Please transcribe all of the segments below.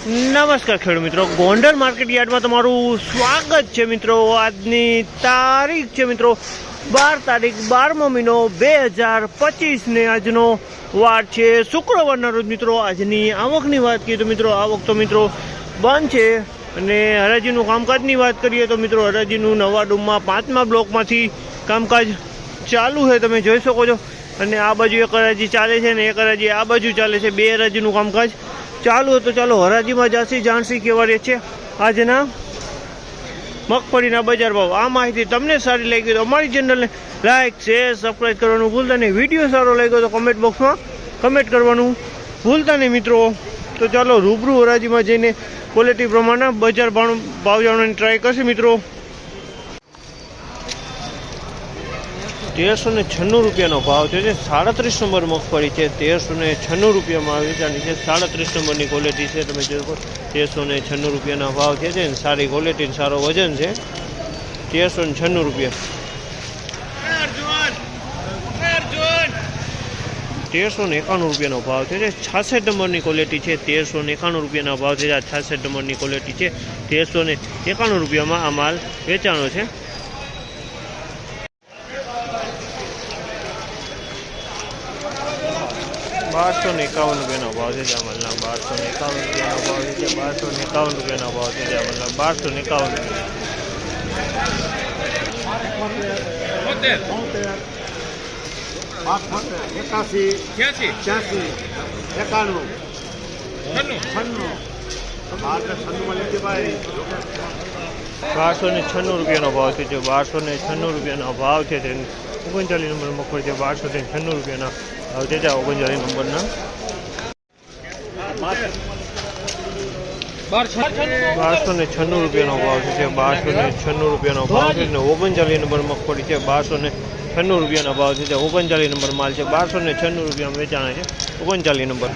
નમસ્કાર ખેડૂત મિત્રો, ગોંડલ માર્કેટ યાર્ડમાં તમારું સ્વાગત છે મિત્રો। આજની તારીખ છે મિત્રો 12 તારીખ 12મો મહિનો 2025 ને આજનો વાર છે શુક્રવારના રોજ મિત્રો। આજની આવકની વાત કરીએ તો મિત્રો આવક તો મિત્રો બંધ છે અને હરાજીનું કામકાજની વાત કરીએ તો મિત્રો હરાજીનું નવા ડૂમમાં 5મા બ્લોકમાંથી કામકાજ ચાલુ છે, તમે જોઈ શકો છો। અને આ બાજુ એક હરાજી ચાલે છે અને એક હરાજી આ બાજુ ચાલે છે, બે હરાજીનું કામકાજ ચાલુ હતો। ચાલો હરાજીમાં જાસી જાણસી કેવા રહે છે આજના મગફળીના બજાર ભાવ। આ માહિતી તમને સારી લાગી તો અમારી ચેનલને લાઈક શેર સબસ્ક્રાઈબ કરવાનું ભૂલતા નહીં। વિડીયો સારો લાગ્યો તો કમેન્ટ બોક્સમાં કમેન્ટ કરવાનું ભૂલતા નહીં મિત્રો। તો ચાલો રૂબરૂ હરાજીમાં જઈને ક્વોલિટી પ્રમાણે બજાર ભાવ જાણવાની ટ્રાય કરશે મિત્રો। 1396 રૂપિયાનો ભાવ છે। 37 નંબર મગફળી છે, 1396 રૂપિયામાં વેચાણી છે। 37 નંબરની ક્વોલિટી છે, તમે જોઈ શકો 1396 રૂપિયાના ભાવ છે અને સારી ક્વોલિટી સારો વજન છે। 1396 રૂપિયા 1391 રૂપિયાનો ભાવ છે। 66 નંબરની ક્વોલિટી છે, 1391 રૂપિયાના ભાવ છે। આ 66 નંબરની ક્વોલિટી છે, 1391 રૂપિયામાં આ માલ વેચાણો છે। 1251 રૂપિયાનો ભાવ છે જામલના 1251 રૂપિયાનો ભાવ છે। 1251 રૂપિયાનો ભાવ છે જામલના 1296 રૂપિયાનો ભાવ છે। જો 1296 રૂપિયાનો ભાવ છે, 39 નંબર મગફળી છે, 1296 રૂપિયાના ભાવ છે। 39 નંબરના 1296 રૂપિયાનો ભાવ છે। 1296 રૂપિયાનો ભાવ છે અને 39 નંબર મગફળી છે, 1296 રૂપિયાના ભાવ છે। 39 નંબર માલ છે, 1296 રૂપિયામાં વેચાણા છે। 39 નંબર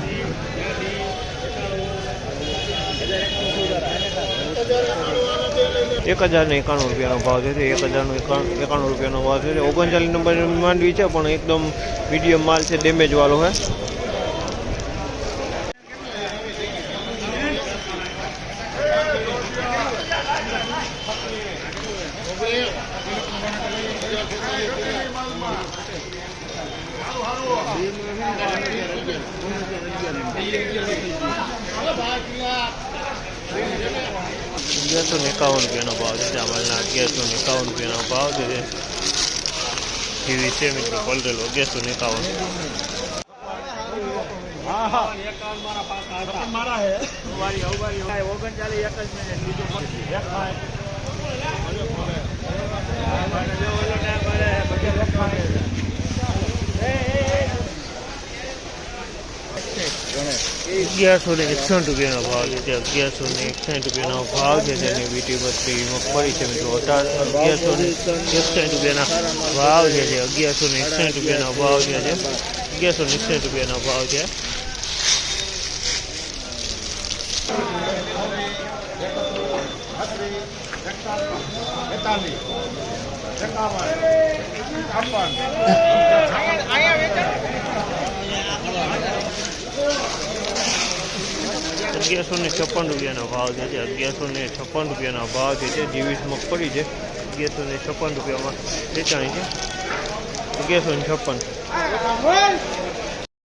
1091 રૂપિયાનો ભાવ છે। 1091 રૂપિયાનો ભાવ છે। 39 નંબર માંડવી છે પણ એકદમ મીડિયમ માલ છે, ડેમેજ વાળો છે। ₹1151 રૂપિયાનો ભાવ છે જામલના 1151 રૂપિયાનો ભાવ છે। ટીવી છે મિત્રો પલરેલો 1161 રૂપિયાનો ભાવ છે। 1161 રૂપિયાનો ભાવ છે જેની વીટી બત્રી મગફળી છે મિત્રો 1161 રૂપિયાના ભાવ છે। 1161 રૂપિયાનો ભાવ છે। 1161 રૂપિયાનો ભાવ છે। ₹1156 રૂપિયાનો ભાવ છે। 1156 રૂપિયાનો ભાવ છે। 20 મગફળી છે, 1156 રૂપિયામાં વેચાણી છે। 1156